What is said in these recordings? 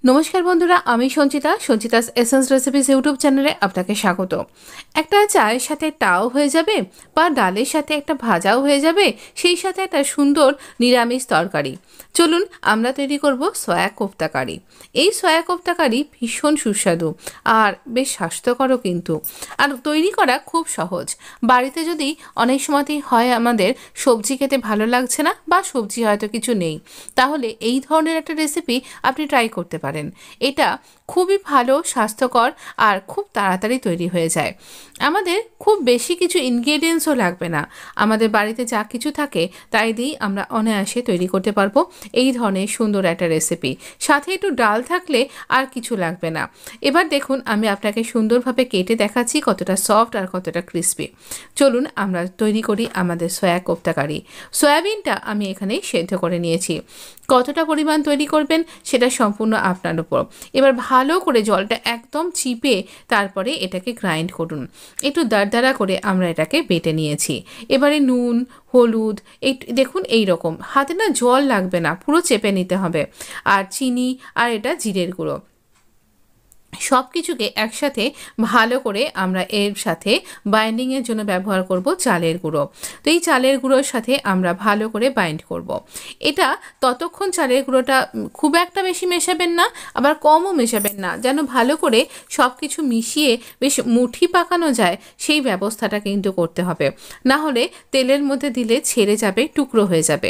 নমস্কার বন্ধুরা, আমি Sanchita. Sanchita's essence recipes YouTube চ্যানেলে আপনাকে স্বাগত। একটা চায়ের সাথে টাও হয়ে যাবে বা ডালের সাথে একটা ভাজাও হয়ে যাবে, সেই সাথে একটা সুন্দর নিরামিষ তরকারি। চলুন আমরা তৈরি করব সয়া কোফতা কারি। এই সয়া কোফতা কারি ভীষণ সুস্বাদু আর বেশ স্বাস্থ্যকরও কিন্তু, আর তৈরি করা খুব সহজ। বাড়িতে যদি অনেক সময়তেই হয় আমাদের সবজি খেতে ভালো লাগছে না বা সবজি হয়তো কিছু নেই, তাহলে এই ধরনের একটা রেসিপি আপনি ট্রাই করতে পারেন। এটা খুবই ভালো, স্বাস্থ্যকর আর খুব তাড়াতাড়ি তৈরি হয়ে যায়। আমাদের খুব বেশি কিছু ইনগ্রেডিয়েন্টসও লাগবে না, আমাদের বাড়িতে যা কিছু থাকে তাই দিয়েই আমরা অনায়াসে তৈরি করতে পারবো এই ধরনের সুন্দর একটা রেসিপি। সাথে একটু ডাল থাকলে আর কিছু লাগবে না। এবার দেখুন আমি আপনাকে সুন্দরভাবে কেটে দেখাচ্ছি কতটা সফট আর কতটা ক্রিস্পি। চলুন আমরা তৈরি করি আমাদের সয়া কোফতা কারি। সয়াবিনটা আমি এখানে সেদ্ধ করে নিয়েছি। কতটা পরিমাণ তৈরি করবেন সেটা সম্পূর্ণ আপনার উপর। এবার ভালো করে জলটা একদম চিপে তারপরে এটাকে গ্রাইন্ড করুন। একটু দারদারা করে আমরা এটাকে বেটে নিয়েছি। এবারে নুন, হলুদ, এই দেখুন এই রকম, হাতে না জল লাগবে না, পুরো চেপে নিতে হবে। আর চিনি আর এটা জিরের গুঁড়ো, সব কিছুকে একসাথে ভালো করে আমরা এর সাথে বাইন্ডিংয়ের জন্য ব্যবহার করব চালের গুঁড়ো। তো এই চালের গুঁড়োর সাথে আমরা ভালো করে বাইন্ড করব। এটা ততক্ষণ চালের গুঁড়োটা খুব একটা বেশি মেশাবেন না, আবার কমও মেশাবেন না, যেন ভালো করে সব কিছু মিশিয়ে বেশ মুঠি পাকানো যায় সেই ব্যবস্থাটা কিন্তু করতে হবে। না হলে তেলের মধ্যে দিলে ছেড়ে যাবে, টুকরো হয়ে যাবে।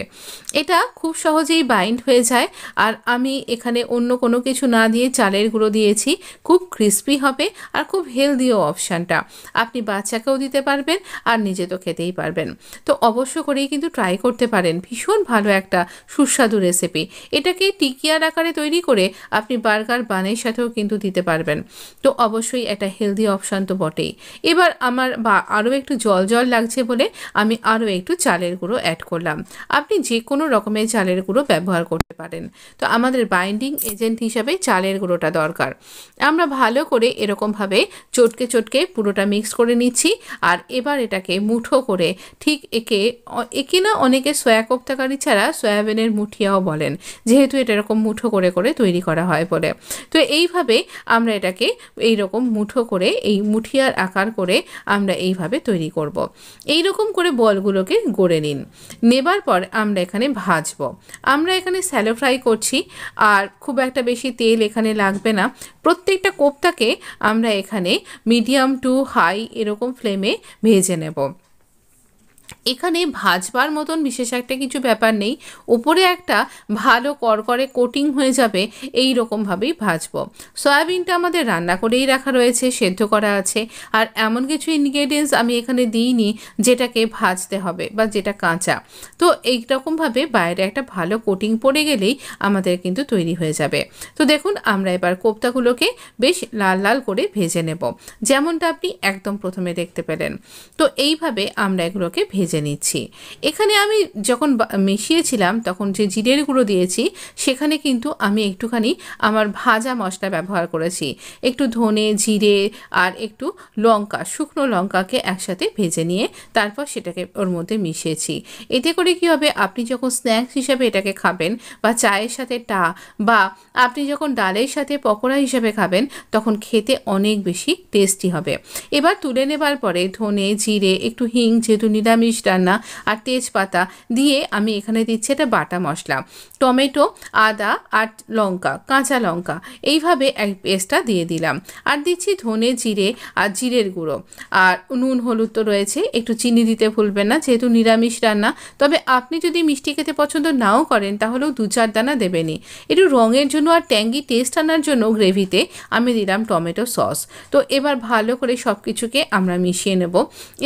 এটা খুব সহজেই বাইন্ড হয়ে যায়। আর আমি এখানে অন্য কোনো কিছু না দিয়ে চালের গুঁড়ো দিয়েছি। খুব ক্রিস্পি হবে আর খুব হেলদিও অপশানটা। আপনি বাচ্চাকেও দিতে পারবেন আর নিজে তো খেতেই পারবেন। তো অবশ্য করেই কিন্তু ট্রাই করতে পারেন, ভীষণ ভালো একটা সুস্বাদু রেসিপি। এটাকে টিকিয়ার আকারে তৈরি করে আপনি বার্গার বানের সাথেও কিন্তু দিতে পারবেন। তো অবশ্যই একটা হেলদি অপশান তো বটেই। এবার আমার আরও একটু জল জল লাগছে বলে আমি আরও একটু চালের গুঁড়ো অ্যাড করলাম। আপনি যে কোনো রকমের চালের গুঁড়ো ব্যবহার করতে পারেন। তো আমাদের বাইন্ডিং এজেন্ট হিসাবে চালের গুঁড়োটা দরকার। আমরা ভালো করে এরকমভাবে চটকে চটকে পুরোটা মিক্স করে নিচ্ছি। আর এবার এটাকে মুঠো করে ঠিক একে না অনেকে সয়া কোফতা কারি ছাড়া সয়াবিনের মুঠিয়াও বলেন, যেহেতু এটা এরকম মুঠো করে করে তৈরি করা হয় বলে। তো এইভাবে আমরা এটাকে এইরকম মুঠো করে এই মুঠিয়ার আকার করে আমরা এইভাবে তৈরি করব। এইরকম করে বলগুলোকে গড়ে নিন। নেবার পর আমরা এখানে ভাজবো। আমরা এখানে স্যালো ফ্রাই করছি আর খুব একটা বেশি তেল এখানে লাগবে না। প্রত্যেকটা কোফতাকে আমরা এখানে মিডিয়াম টু হাই এরকম ফ্লেমে ভেজে নেব। এখানে ভাজবার মতন বিশেষ একটা কিছু ব্যাপার নেই, উপরে একটা ভালো করকরে কোটিং হয়ে যাবে এই রকমভাবেই ভাজবো। সয়াবিনটা আমাদের রান্না করেই রাখা রয়েছে, সেদ্ধ করা আছে, আর এমন কিছু ইনগ্রেডিয়েন্টস আমি এখানে দিইনি যেটাকে ভাজতে হবে বা যেটা কাঁচা। তো এইরকমভাবে বাইরে একটা ভালো কোটিং পড়ে গেলেই আমাদের কিন্তু তৈরি হয়ে যাবে। তো দেখুন আমরা এবার কোফতাগুলোকে বেশ লাল লাল করে ভেজে নেব, যেমনটা আপনি একদম প্রথমে দেখতে পেলেন। তো এইভাবে আমরা এগুলোকে ভেজে নিচ্ছি। এখানে আমি যখন মিশিয়েছিলাম তখন যে জিরের গুঁড়ো দিয়েছি সেখানে কিন্তু আমি একটুখানি আমার ভাজা মশলা ব্যবহার করেছি। একটু ধনে, জিরে আর একটু লঙ্কা, শুকনো লঙ্কাকে একসাথে ভেজে নিয়ে তারপর সেটাকে ওর মধ্যে মিশিয়েছি। এতে করে কি হবে, আপনি যখন স্ন্যাক্স হিসাবে এটাকে খাবেন বা চায়ের সাথে বা আপনি যখন ডালের সাথে পকোড়া হিসাবে খাবেন তখন খেতে অনেক বেশি টেস্টি হবে। এবার তুলে নেবার পরে ধনে, জিরে, একটু হিং, যেহেতু নিরামিষ রান্না, আর তেজপাতা দিয়ে আমি এখানে দিচ্ছি এটা বাটা মশলা, টমেটো, আদা আর লঙ্কা, কাঁচা লঙ্কা, এইভাবে এক পেস্টটা দিয়ে দিলাম। আর দিচ্ছি ধনে, জিরে আর জিরের গুঁড়ো, আর নুন, হলুদ তো রয়েছে, একটু চিনি দিতে ভুলবেন না যেহেতু নিরামিষ রান্না। তবে আপনি যদি মিষ্টি খেতে পছন্দ নাও করেন তাহলেও 2-4 দানা দেবেনই। একটু রঙের জন্য আর ট্যাঙ্গি টেস্ট আনার জন্য গ্রেভিতে আমি দিলাম টমেটো সস। তো এবার ভালো করে সব কিছুকে আমরা মিশিয়ে নেব।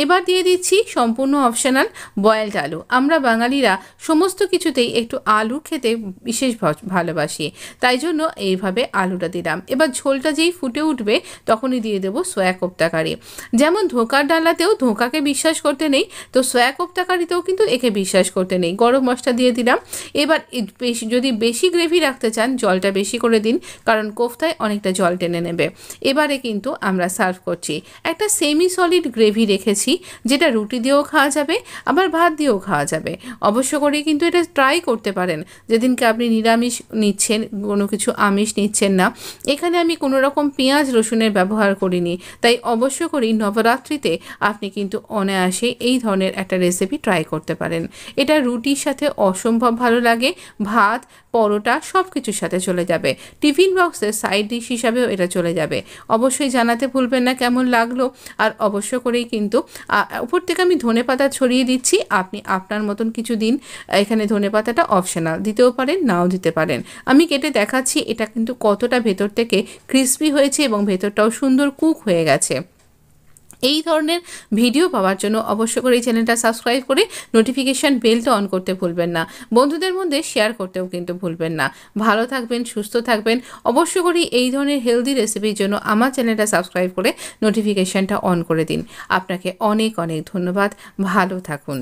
এবার দিয়ে দিচ্ছি সম্পূর্ণ অপশনাল বয়েলড আলু। আমরা বাঙালিরা সমস্ত কিছুতেই একটু আলু খেতে বিশেষ ভালোবাসি, তাই জন্য এইভাবে আলুটা দিলাম। এবার ঝোলটা যেই ফুটে উঠবে তখনই দিয়ে দেবো সয়া কোফতা কারি। যেমন ধোঁকার ডালাতেও ধোঁকাকে বিশ্বাস করতে নেই, তো সয়া কোফতা কারিতেও কিন্তু একে বিশ্বাস করতে নেই। গরম মশলা দিয়ে দিলাম। এবার যদি বেশি গ্রেভি রাখতে চান জলটা বেশি করে দিন, কারণ কোফতায় অনেকটা জল টেনে নেবে। এবারে কিন্তু আমরা সার্ভ করছি। একটা সেমি সলিড গ্রেভি রেখেছি যেটা রুটি দিয়েও খাওয়া যাবে যাবে, আবার ভাত দিয়েও খাওয়া যাবে। অবশ্য করেই কিন্তু এটা ট্রাই করতে পারেন যেদিনকে আপনি নিরামিষ নিচ্ছেন, কোনো কিছু আমিষ নিচ্ছেন না। এখানে আমি কোনো রকম পেঁয়াজ রসুনের ব্যবহার করিনি, তাই অবশ্য করেই নবরাত্রিতে আপনি কিন্তু অনায়াসে এই ধরনের একটা রেসিপি ট্রাই করতে পারেন। এটা রুটির সাথে অসম্ভব ভালো লাগে, ভাত পরোটা সব কিছুর সাথে চলে যাবে। টিফিন বক্সের সাইড ডিশ হিসাবেও এটা চলে যাবে। অবশ্যই জানাতে ভুলবেন না কেমন লাগলো। আর অবশ্য করেই কিন্তু উপর থেকে আমি ধনেপাতা ছড়িয়ে দিচ্ছি, আপনি আপনার মতন কিছু দিন। এখানে ধনেপাতাটা অপশনাল, দিতেও পারেন নাও দিতে পারেন। আমি কেটে দেখাচ্ছি এটা কিন্তু কতটা ভেতর থেকে ক্রিস্পি হয়েছে এবং ভেতরটাও সুন্দর কুক হয়ে গেছে। এই ধরনের ভিডিও পাওয়ার জন্য অবশ্য করে এই চ্যানেলটা সাবস্ক্রাইব করে নোটিফিকেশান বেলটা অন করতে ভুলবেন না। বন্ধুদের মধ্যে শেয়ার করতেও কিন্তু ভুলবেন না। ভালো থাকবেন, সুস্থ থাকবেন। অবশ্য করে এই ধরনের হেলদি রেসিপির জন্য আমার চ্যানেলটা সাবস্ক্রাইব করে নোটিফিকেশানটা অন করে দিন। আপনাকে অনেক অনেক ধন্যবাদ। ভালো থাকুন।